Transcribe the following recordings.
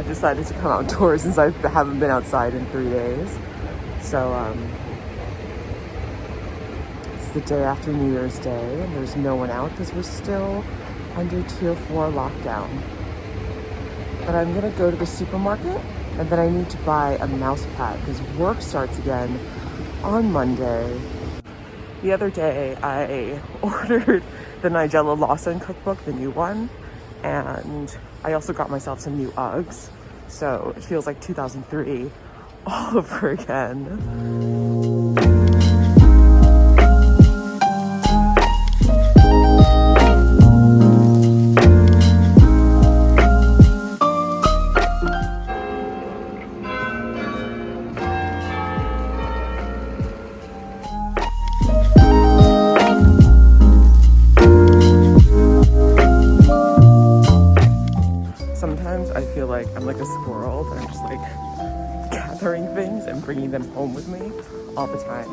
I've decided to come outdoors since I haven't been outside in 3 days. So it's the day after New Year's Day and there's no one out because we're still under Tier 4 lockdown. But I'm gonna go to the supermarket and then I need to buy a mouse pad because work starts again on Monday. The other day I ordered the Nigella Lawson cookbook, the new one, and I also got myself some new Uggs. So it feels like 2003 all over again. Sometimes I feel like I'm like a squirrel, but I'm just like gathering things and bringing them home with me all the time.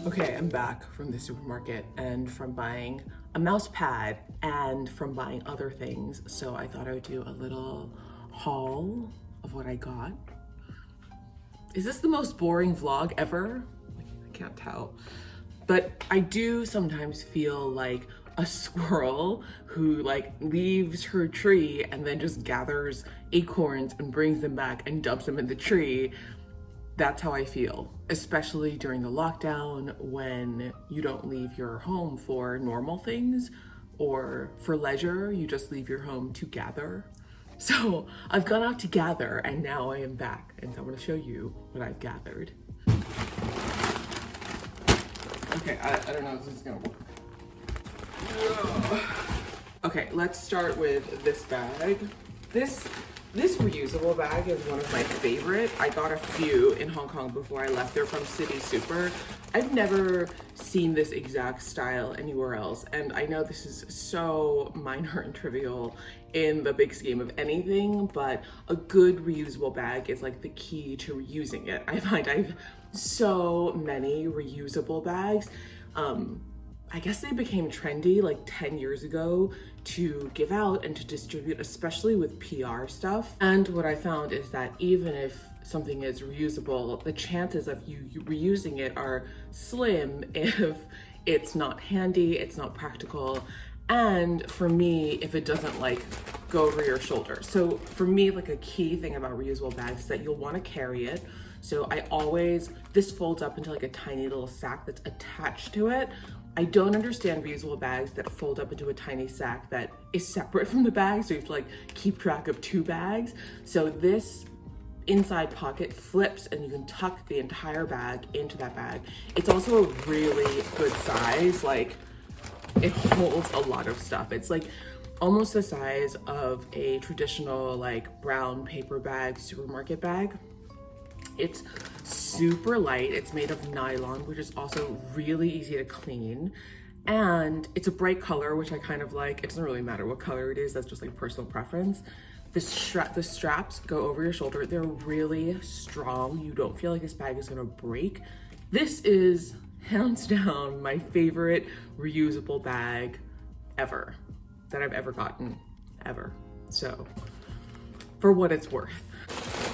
Okay, I'm back from the supermarket and from buying a mouse pad and from buying other things. So I thought I would do a little haul of what I got. Is this the most boring vlog ever? I can't tell. But I do sometimes feel like a squirrel who like leaves her tree and then just gathers acorns and brings them back and dumps them in the tree. That's how I feel, especially during the lockdown when you don't leave your home for normal things or for leisure, you just leave your home to gather. So I've gone out to gather and now I am back and I'm going to show you what I've gathered. Okay, I don't know if this is going to work. Okay, let's start with this bag. This reusable bag is one of my favorite. I got a few in Hong Kong before I left. They're from City Super. I've never seen this exact style anywhere else. And I know this is so minor and trivial in the big scheme of anything, but a good reusable bag is like the key to reusing it. I find I've so many reusable bags. I guess they became trendy like 10 years ago to give out and to distribute, especially with PR stuff. And what I found is that even if something is reusable, the chances of you reusing it are slim if it's not handy, it's not practical, and for me, if it doesn't like go over your shoulder. So for me, like a key thing about reusable bags is that you'll want to carry it. So this folds up into like a tiny little sack that's attached to it. I don't understand reusable bags that fold up into a tiny sack that is separate from the bag, so you have to like keep track of 2 bags. So this inside pocket flips and you can tuck the entire bag into that bag. It's also a really good size, like it holds a lot of stuff. It's like almost the size of a traditional like brown paper bag, supermarket bag. It's super light. It's made of nylon, which is also really easy to clean. And it's a bright color, which I kind of like. It doesn't really matter what color it is. That's just like personal preference. The straps go over your shoulder. They're really strong. You don't feel like this bag is gonna break. This is hands down my favorite reusable bag ever that I've ever gotten, ever. So for what it's worth.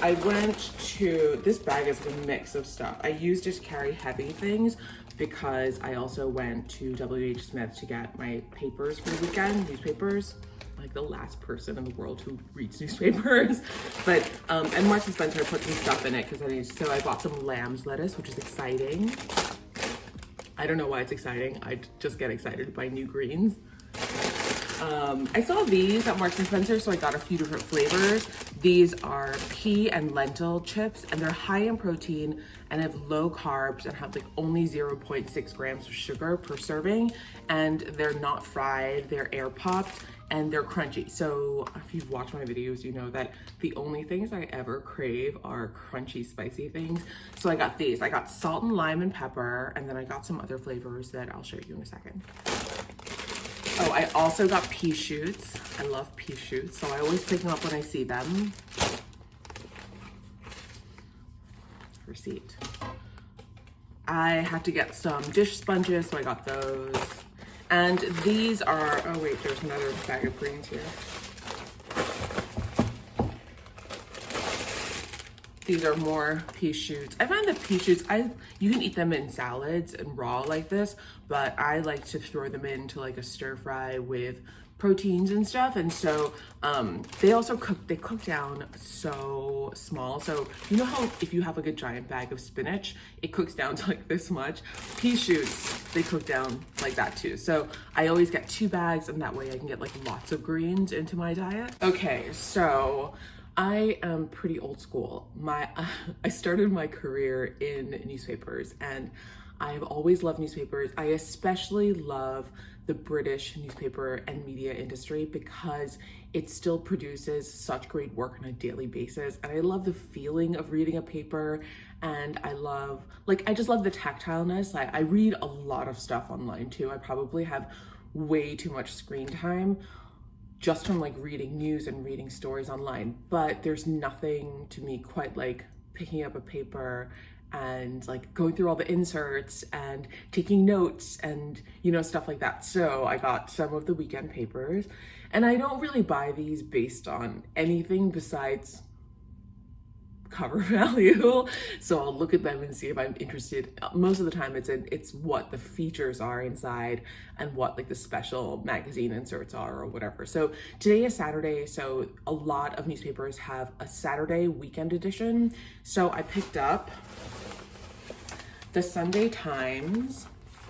I went to, this bag is a mix of stuff. I used it to carry heavy things because I also went to WH Smith to get my papers for the weekend, newspapers. Like the last person in the world who reads newspapers. But, and Marks & Spencer, I put some stuff in it because so I bought some lamb's lettuce, which is exciting. I don't know why it's exciting. I just get excited by new greens. I saw these at Marks & Spencer, so I got a few different flavors. These are Pea and Lentil Chips, and they're high in protein and have low carbs and have like only 0.6 grams of sugar per serving. And they're not fried, they're air popped, and they're crunchy. So if you've watched my videos, you know that the only things I ever crave are crunchy, spicy things. So I got these. I got salt and lime and pepper, and then I got some other flavors that I'll show you in a second. Oh, I also got Pea Shoots. I love Pea Shoots, so I always pick them up when I see them. Receipt. I had to get some dish sponges, so I got those. And these are, oh wait, there's another bag of greens here. These are more pea shoots. I find that pea shoots, you can eat them in salads and raw like this, but I like to throw them into like a stir fry with proteins and stuff. And so they also cook down so small. So you know how if you have like a giant bag of spinach, it cooks down to like this much? Pea shoots, they cook down like that too. So I always get 2 bags, and that way I can get like lots of greens into my diet. Okay, so I am pretty old school. I started my career in newspapers, and I have always loved newspapers. I especially love the British newspaper and media industry because it still produces such great work on a daily basis. And I love the feeling of reading a paper, and I just love the tactileness. I read a lot of stuff online too. I probably have way too much screen time just from like reading news and reading stories online, but there's nothing to me quite like picking up a paper and like going through all the inserts and taking notes and, you know, stuff like that. So I got some of the weekend papers, and I don't really buy these based on anything besides cover value. So I'll look at them and see if I'm interested. Most of the time it's what the features are inside and what like the special magazine inserts are or whatever. So today is Saturday, so a lot of newspapers have a Saturday weekend edition. So I picked up the Sunday Times,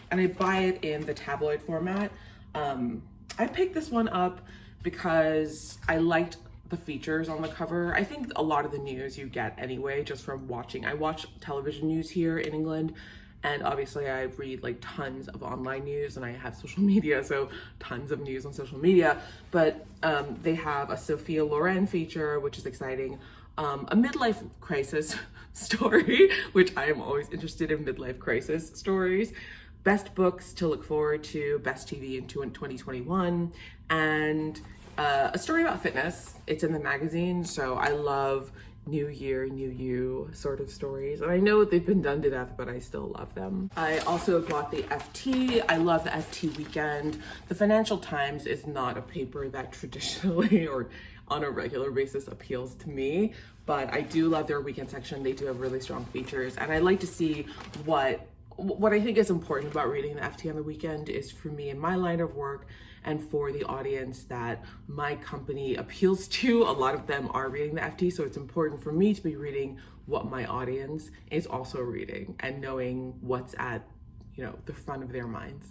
and I buy it in the tabloid format. I picked this one up because I liked the features on the cover. I think a lot of the news you get anyway just from watching. I watch television news here in England, and obviously I read like tons of online news, and I have social media, so tons of news on social media. But they have a Sophia Loren feature, which is exciting, a midlife crisis story, which I am always interested in midlife crisis stories, best books to look forward to, best TV in 2021, and a story about fitness. It's in the magazine, so I love new year, new you sort of stories. And I know they've been done to death, but I still love them. I also bought the FT. I love the FT Weekend. The Financial Times is not a paper that traditionally or on a regular basis appeals to me, but I do love their weekend section. They do have really strong features, and I like to see what I think is important about reading the FT on the weekend is for me in my line of work and for the audience that my company appeals to. A lot of them are reading the FT, so it's important for me to be reading what my audience is also reading and knowing what's at, you know, the front of their minds.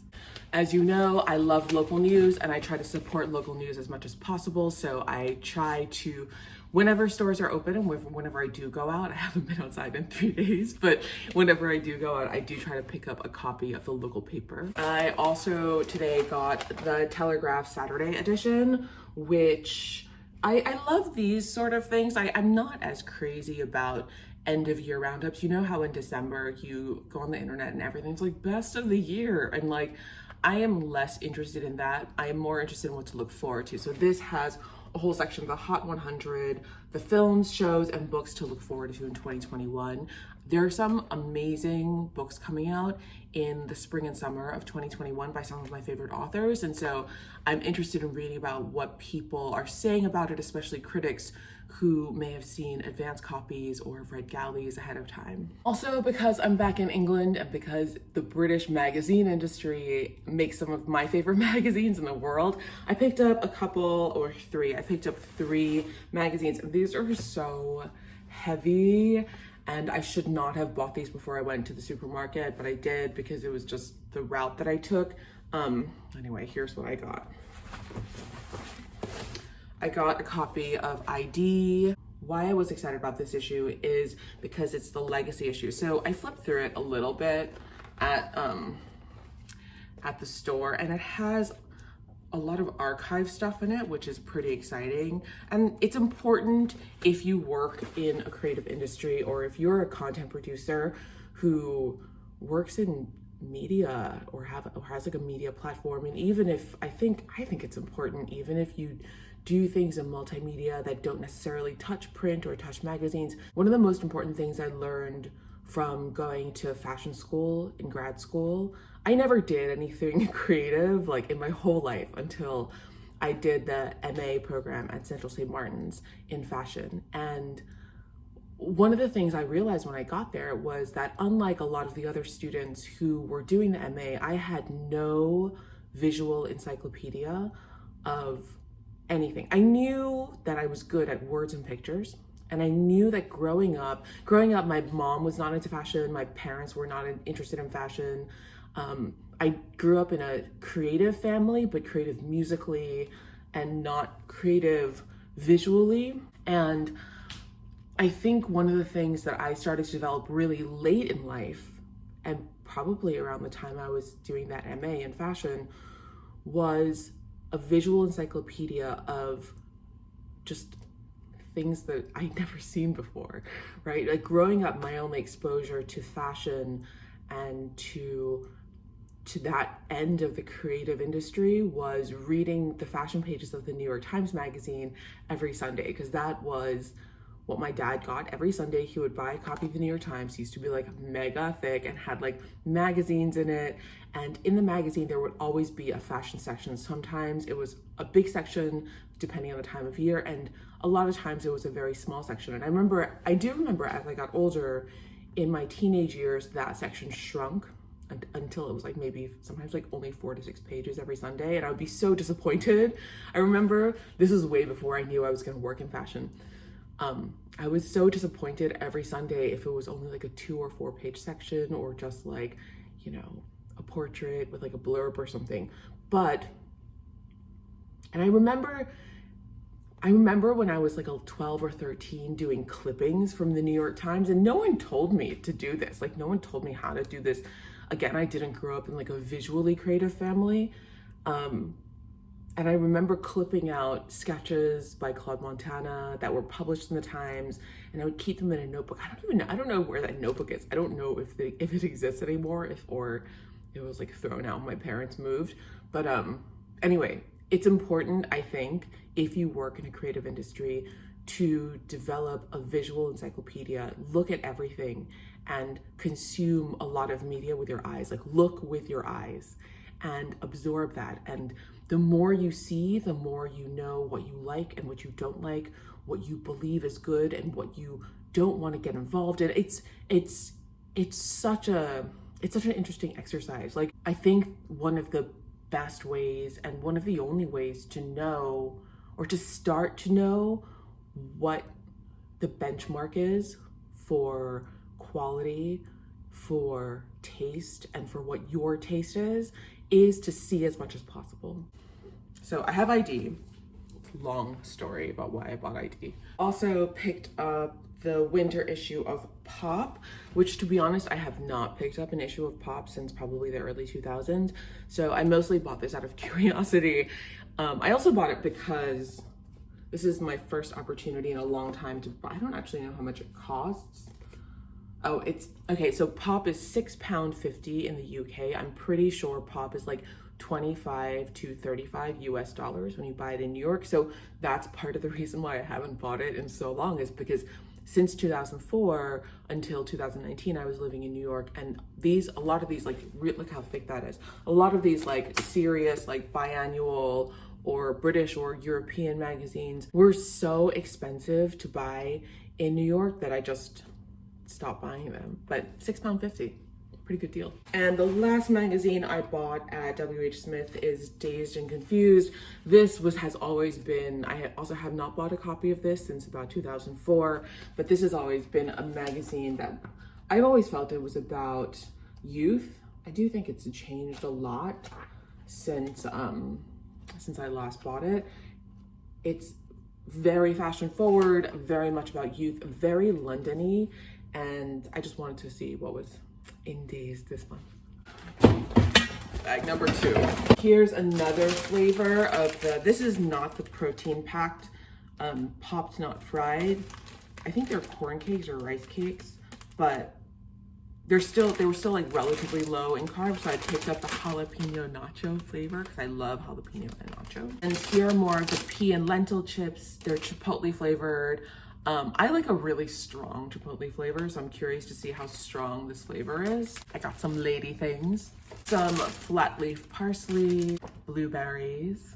As you know, I love local news, and I try to support local news as much as possible. So I try to, whenever stores are open and whenever I do go out, I haven't been outside in 3 days, but whenever I do go out, I do try to pick up a copy of the local paper. I also today got the Telegraph Saturday edition, which I love these sort of things. I'm not as crazy about end of year roundups. You know how in December you go on the internet and everything's like best of the year, and like I am less interested in that. I am more interested in what to look forward to. So this has a whole section of the Hot 100, the films, shows, and books to look forward to in 2021. There are some amazing books coming out in the spring and summer of 2021 by some of my favorite authors. And so I'm interested in reading about what people are saying about it, especially critics who may have seen advanced copies or have read galleys ahead of time. Also, because I'm back in England and because the British magazine industry makes some of my favorite magazines in the world, I picked up I picked up 3 magazines, and these are so heavy, and I should not have bought these before I went to the supermarket, but I did because it was just the route that I took. Anyway, here's what I got. I got a copy of ID. Why I was excited about this issue is because it's the legacy issue. So I flipped through it a little bit at the store, and it has a lot of archive stuff in it, which is pretty exciting. And it's important if you work in a creative industry or if you're a content producer who works in media or has like a media platform. And even if I think it's important, even if you do things in multimedia that don't necessarily touch print or touch magazines. One of the most important things I learned from going to fashion school in grad school. I never did anything creative like in my whole life until I did the MA program at Central St. Martin's in fashion. And one of the things I realized when I got there was that unlike a lot of the other students who were doing the MA, I had no visual encyclopedia of anything. I knew that I was good at words and pictures, and I knew that growing up, my mom was not into fashion, my parents were not interested in fashion. I grew up in a creative family, but creative musically and not creative visually. And I think one of the things that I started to develop really late in life, and probably around the time I was doing that MA in fashion, was a visual encyclopedia of just things that I'd never seen before, right? Like growing up, my only exposure to fashion and to that end of the creative industry was reading the fashion pages of the New York Times magazine every Sunday, because that was what my dad got every Sunday. He would buy a copy of the New York Times. He used to be like mega thick and had like magazines in it. And in the magazine, there would always be a fashion section. Sometimes it was a big section depending on the time of year. And a lot of times it was a very small section. And I do remember as I got older in my teenage years, that section shrunk until it was like maybe sometimes like only 4 to 6 pages every Sunday. And I would be so disappointed. I remember this was way before I knew I was gonna work in fashion. I was so disappointed every Sunday if it was only like a 2 or 4 page section, or just like, you know, a portrait with like a blurb or something. And I remember when I was like a 12 or 13 doing clippings from the New York Times, and no one told me to do this. Like no one told me how to do this. Again, I didn't grow up in like a visually creative family. And I remember clipping out sketches by Claude Montana that were published in the Times, and I would keep them in a notebook. I don't know where that notebook is. I don't know if it exists anymore, or it was like thrown out when my parents moved. But anyway, it's important, I think, if you work in a creative industry, to develop a visual encyclopedia, look at everything, and consume a lot of media with your eyes. Like look with your eyes and absorb that. And the more you see, the more you know what you like and what you don't like, what you believe is good and what you don't want to get involved in. It's such an interesting exercise. Like I think one of the best ways and one of the only ways to know, or to start to know, what the benchmark is for quality, for taste, and for what your taste is to see as much as possible. So I have ID. It's a long story about why I bought ID. Also picked up the winter issue of Pop, which, to be honest, I have not picked up an issue of Pop since probably the early 2000s. So I mostly bought this out of curiosity. I also bought it because this is my first opportunity in a long time to buy. I don't actually know how much it costs. Oh, it's okay. So Pop is £6.50 in the UK. I'm pretty sure Pop is like 25 to 35 US dollars when you buy it in New York. So that's part of the reason why I haven't bought it in so long, is because since 2004 until 2019, I was living in New York, and a lot of these, like, look how thick that is. A lot of these like serious, like biannual or British or European magazines were so expensive to buy in New York that I just stopped buying them. But £6.50. Pretty good deal. And the last magazine I bought at WH Smith is Dazed and Confused. This has always been, I also have not bought a copy of this since about 2004, but this has always been a magazine that I've always felt it was about youth. I do think it's changed a lot since I last bought it. It's very fashion forward, very much about youth, very London-y, and I just wanted to see what was in Dazed this month. Bag number 2. Here's another flavor of this is not the protein packed, popped not fried. I think they're corn cakes or rice cakes, but they were still like relatively low in carbs, so I picked up the jalapeno nacho flavor because I love jalapeno and nacho. And here are more of the Pea and Lentil Chips. They're chipotle flavored. I like a really strong chipotle flavor, so I'm curious to see how strong this flavor is. I got some lady things, some flat leaf parsley, blueberries.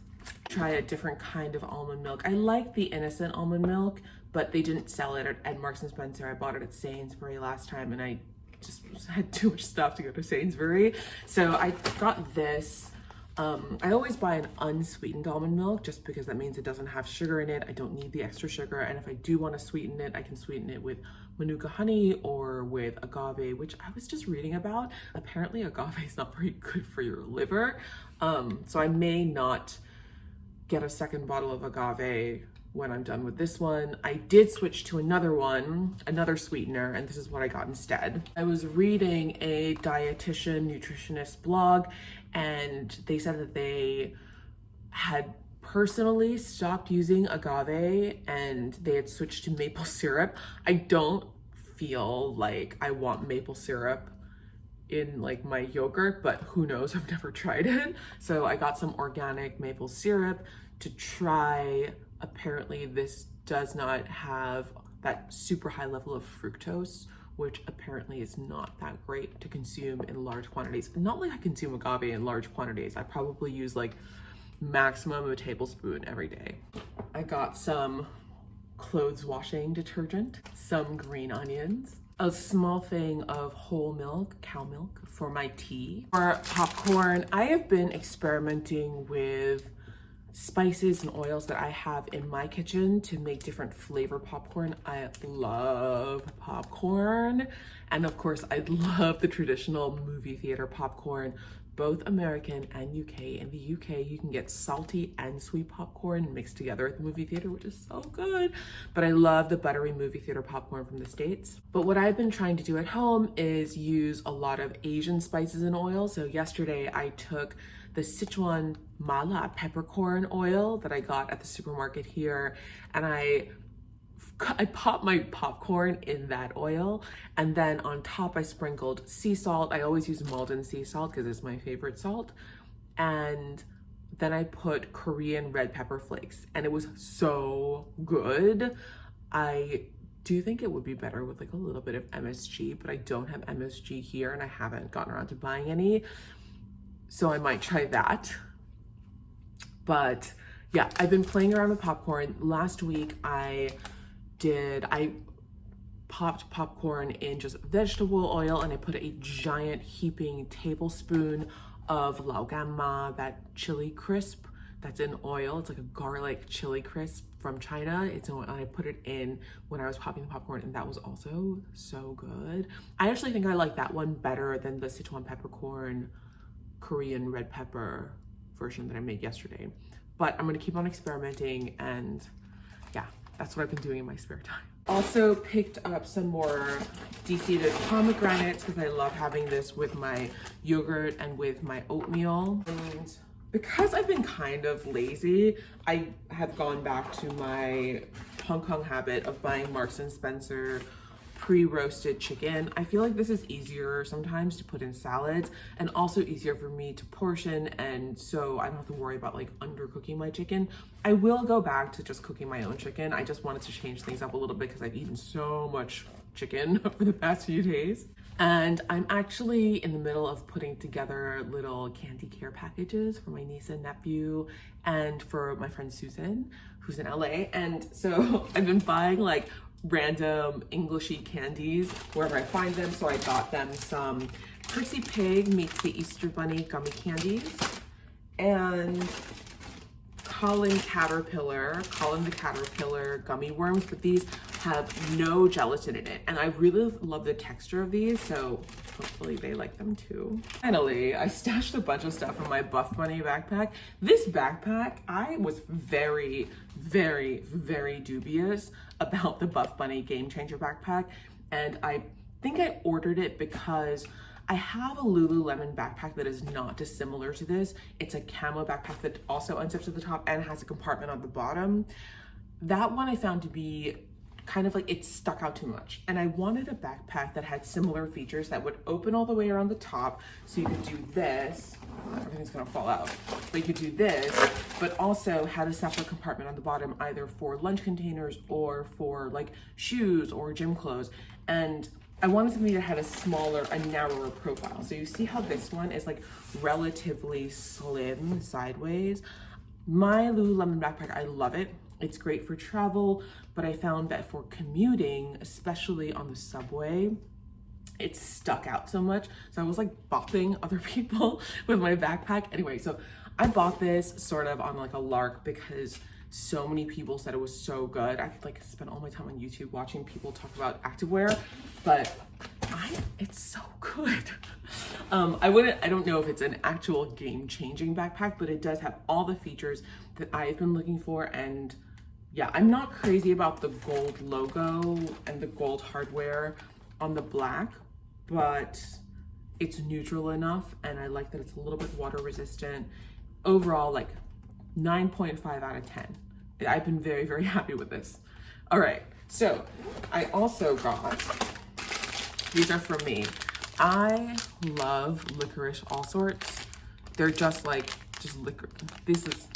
Try a different kind of almond milk. I like the innocent almond milk, but they didn't sell it at Marks and Spencer. I bought it at Sainsbury last time and I just had too much stuff to go to Sainsbury. So I got this. I always buy an unsweetened almond milk just because that means it doesn't have sugar in it. I don't need the extra sugar. And if I do want to sweeten it, I can sweeten it with Manuka honey or with agave, which I was just reading about. Apparently agave is not very good for your liver. So I may not get a second bottle of agave when I'm done with this one. I did switch to another one, another sweetener, and this is what I got instead. I was reading a dietitian nutritionist blog and they said that they had personally stopped using agave and they had switched to maple syrup. I don't feel like I want maple syrup in like my yogurt, but who knows, I've never tried it. So I got some organic maple syrup to try. Apparently this does not have that super high level of fructose, which apparently is not that great to consume in large quantities. Not like I consume agave in large quantities. I probably use like maximum of a tablespoon every day. I got some clothes washing detergent, some green onions, a small thing of whole milk, cow milk for my tea. For popcorn, I have been experimenting with spices and oils that I have in my kitchen to make different flavor popcorn. I love popcorn. And of course, I love the traditional movie theater popcorn, both American and UK. In the UK, you can get salty and sweet popcorn mixed together at the movie theater, which is so good. But I love the buttery movie theater popcorn from the States. But what I've been trying to do at home is use a lot of Asian spices and oils. So yesterday I took the Sichuan mala peppercorn oil that I got at the supermarket here, and I popped my popcorn in that oil, and then on top I sprinkled sea salt. I always use Malden sea salt because it's my favorite salt, and then I put Korean red pepper flakes, and it was so good. I do think it would be better with like a little bit of MSG, but I don't have MSG here and I haven't gotten around to buying any. So I might try that. But yeah, I've been playing around with popcorn. Last week I popped popcorn in just vegetable oil and I put a giant heaping tablespoon of lao gan ma, that chili crisp that's in oil. It's like a garlic chili crisp from China. It's in oil, and I put it in when I was popping the popcorn, and that was also so good. I actually think I like that one better than the Sichuan peppercorn Korean red pepper version that I made yesterday. But I'm gonna keep on experimenting, and yeah, that's what I've been doing in my spare time. Also picked up some more de-seeded pomegranates because I love having this with my yogurt and with my oatmeal. And because I've been kind of lazy, I have gone back to my Hong Kong habit of buying Marks and Spencer pre-roasted chicken. I feel like this is easier sometimes to put in salads and also easier for me to portion, and so I don't have to worry about like undercooking my chicken. I will go back to just cooking my own chicken. I just wanted to change things up a little bit because I've eaten so much chicken over the past few days. And I'm actually in the middle of putting together little candy care packages for my niece and nephew and for my friend Susan, who's in LA. And so I've been buying like random Englishy candies wherever I find them. So I got them some Percy Pig meets the Easter Bunny gummy candies, and Colin the Caterpillar gummy worms, but these have no gelatin in it, and I really love the texture of these, so hopefully they like them too. Finally, I stashed a bunch of stuff in my Buff Bunny backpack. This backpack, I was very, very, very dubious about the Buff Bunny Game Changer backpack, and I think I ordered it because I have a Lululemon backpack that is not dissimilar to this. It's a camo backpack that also unzips at the top and has a compartment on the bottom. That one I found to be kind of like it stuck out too much. And I wanted a backpack that had similar features that would open all the way around the top. So you could do this, everything's gonna fall out. But you could do this, but also had a separate compartment on the bottom, either for lunch containers or for like shoes or gym clothes. And I wanted something that had a narrower profile. So you see how this one is like relatively slim sideways. My Lululemon backpack, I love it. It's great for travel, but I found that for commuting, especially on the subway, it stuck out so much. So I was like bopping other people with my backpack. Anyway, so I bought this sort of on like a lark because so many people said it was so good. I could like spend all my time on YouTube watching people talk about activewear, but it's so good. I don't know if it's an actual game-changing backpack, but it does have all the features that I've been looking for. And yeah, I'm not crazy about the gold logo and the gold hardware on the black, but it's neutral enough, and I like that it's a little bit water resistant. Overall, like 9.5 out of 10. I've been very, very happy with this. All right, so I also got, these are from me. I love licorice all sorts. They're just liquor. This is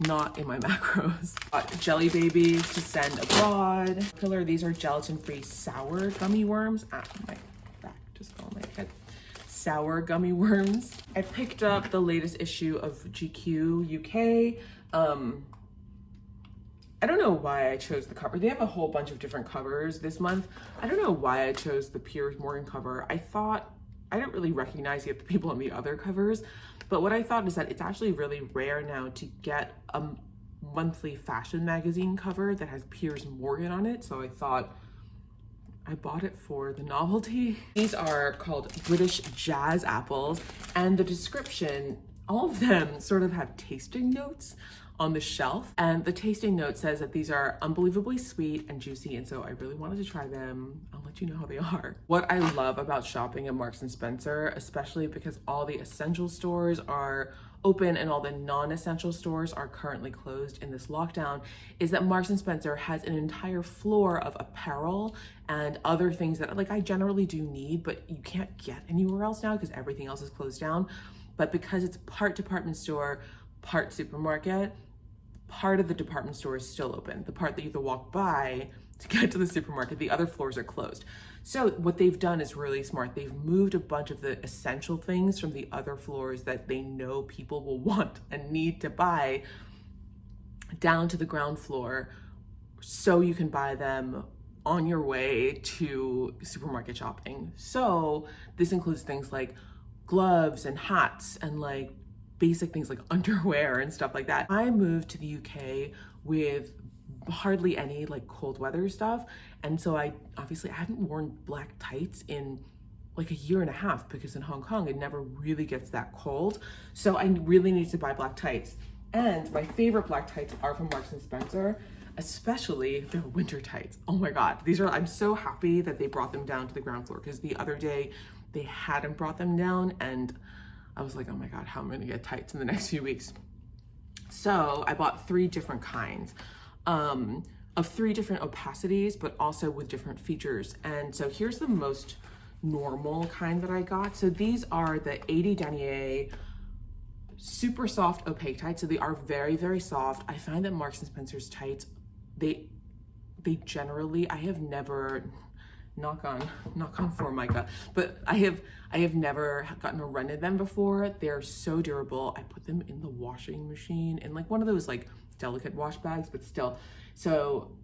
not in my macros. Jelly babies to send abroad. Pillar, these are gelatin-free sour gummy worms. My back just fell on my head. Sour gummy worms. I picked up the latest issue of GQ UK. I don't know why I chose the cover. They have a whole bunch of different covers this month. I don't know why I chose the Piers Morgan cover. I didn't really recognize the people on the other covers, but what I thought is that it's actually really rare now to get a monthly fashion magazine cover that has Piers Morgan on it. So I thought I bought it for the novelty. These are called British Jazz apples, and the description, all of them sort of have tasting notes on the shelf, and the tasting note says that these are unbelievably sweet and juicy, and so I really wanted to try them. I'll let you know how they are. What I love about shopping at Marks & Spencer, especially because all the essential stores are open and all the non-essential stores are currently closed in this lockdown, is that Marks & Spencer has an entire floor of apparel and other things that like I generally do need, but you can't get anywhere else now because everything else is closed down. But because it's part department store, part supermarket, part of the department store is still open. The part that you have to walk by to get to the supermarket, the other floors are closed. So what they've done is really smart. They've moved a bunch of the essential things from the other floors that they know people will want and need to buy down to the ground floor so you can buy them on your way to supermarket shopping. So this includes things like gloves and hats and like basic things like underwear and stuff like that. I moved to the UK with hardly any like cold weather stuff, and so I hadn't worn black tights in like a year and a half because in Hong Kong it never really gets that cold. So I really need to buy black tights, and my favorite black tights are from Marks & Spencer, especially their winter tights. Oh my god, I'm so happy that they brought them down to the ground floor, because the other day they hadn't brought them down and I was like, oh my god, how am I gonna get tights in the next few weeks? So I bought 3 different kinds of 3 different opacities, but also with different features. And so here's the most normal kind that I got. So these are the 80 denier super soft opaque tights. So they are very, very soft. I find that Marks & Spencer's tights, they generally, I have never, knock on Formica, but I have never gotten a run in them before. They're so durable. I put them in the washing machine in like one of those like delicate wash bags, but still. So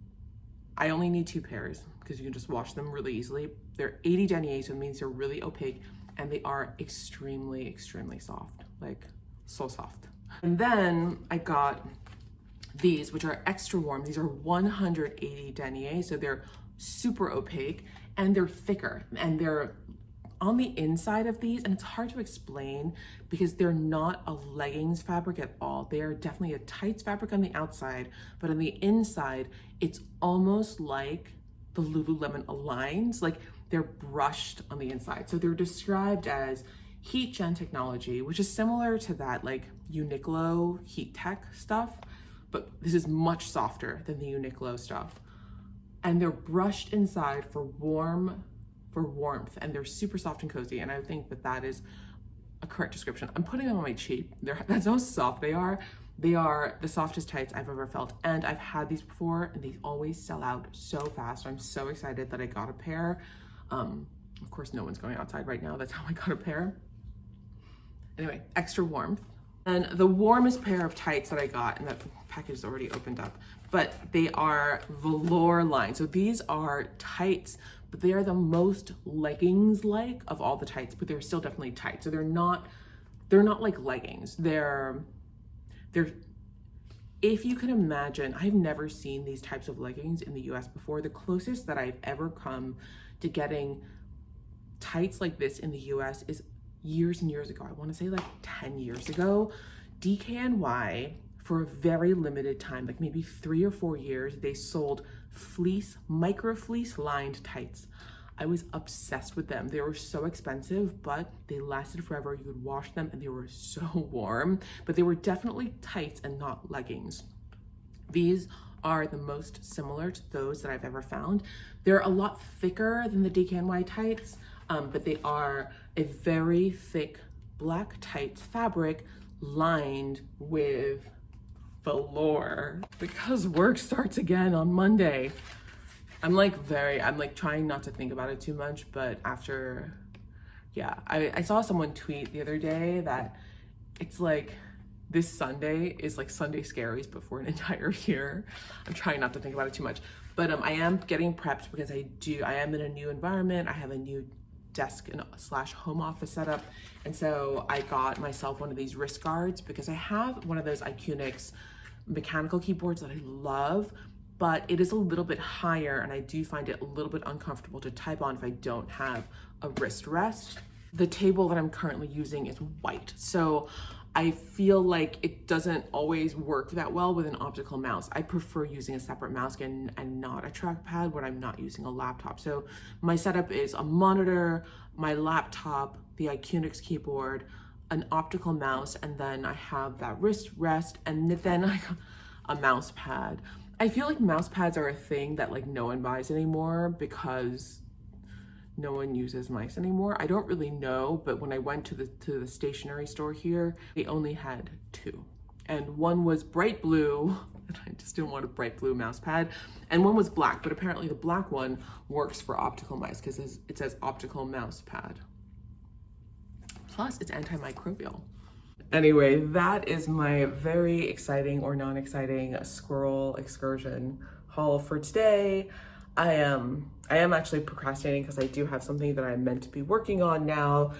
I only need 2 pairs because you can just wash them really easily. They're 80 denier, so it means they're really opaque, and they are extremely, extremely soft, like so soft. And then I got these, which are extra warm. These are 180 denier, so they're super opaque and they're thicker, and they're on the inside of these, and it's hard to explain because they're not a leggings fabric at all. They are definitely a tights fabric on the outside, but on the inside, it's almost like the Lululemon Aligns, like they're brushed on the inside. So they're described as heat gen technology, which is similar to that like Uniqlo heat tech stuff, but this is much softer than the Uniqlo stuff. and they're brushed inside for warmth, and they're super soft and cozy, and I think that that is a correct description. I'm putting them on my cheek. That's how soft they are. They are the softest tights I've ever felt, and I've had these before and they always sell out so fast. I'm so excited that I got a pair. Of course, no one's going outside right now. That's how I got a pair. Anyway, extra warmth. And the warmest pair of tights that I got, and that package is already opened up, but they are velour lined. So these are tights, but they are the most leggings-like of all the tights, but they're still definitely tight. So they're not like leggings. They're, if you can imagine, I've never seen these types of leggings in the US before. The closest that I've ever come to getting tights like this in the US is years and years ago. I want to say like 10 years ago. DKNY, for a very limited time, like maybe 3 or 4 years, they sold fleece, micro fleece lined tights. I was obsessed with them. They were so expensive, but they lasted forever. You could wash them and they were so warm, but they were definitely tights and not leggings. These are the most similar to those that I've ever found. They're a lot thicker than the DKNY tights, but they are a very thick black tights fabric lined with velour. Because work starts again on Monday, I'm like trying not to think about it too much, but after, yeah, I saw someone tweet the other day that it's like this Sunday is like Sunday scaries before an entire year. I'm trying not to think about it too much, but I am getting prepped because I am in a new environment. I have a new desk and / home office setup, and so I got myself one of these wrist guards because I have one of those Iconix mechanical keyboards that I love, but it is a little bit higher and I do find it a little bit uncomfortable to type on if I don't have a wrist rest. The table that I'm currently using is white, so I feel like it doesn't always work that well with an optical mouse. I prefer using a separate mouse and not a trackpad when I'm not using a laptop. So my setup is a monitor, my laptop, the Iconix keyboard, an optical mouse, and then I have that wrist rest, and then I got a mouse pad. I feel like mouse pads are a thing that like no one buys anymore because no one uses mice anymore. I don't really know, but when I went to the stationery store here, they only had 2. And one was bright blue, and I just didn't want a bright blue mouse pad, and one was black, but apparently the black one works for optical mice because it says optical mouse pad. Plus, it's antimicrobial. Anyway, that is my very exciting or non-exciting squirrel excursion haul for today. I am actually procrastinating because I do have something that I'm meant to be working on now,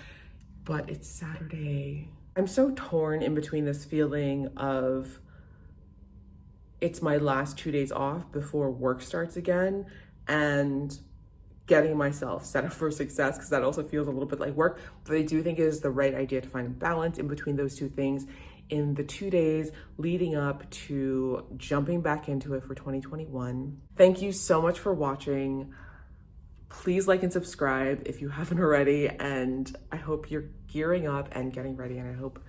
but it's Saturday. I'm so torn in between this feeling of it's my last 2 days off before work starts again and getting myself set up for success, because that also feels a little bit like work, but I do think it is the right idea to find a balance in between those two things in the 2 days leading up to jumping back into it for 2021. Thank you so much for watching. Please like and subscribe if you haven't already, and I hope you're gearing up and getting ready, and I hope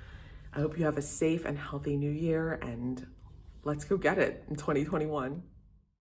you have a safe and healthy new year, and let's go get it in 2021.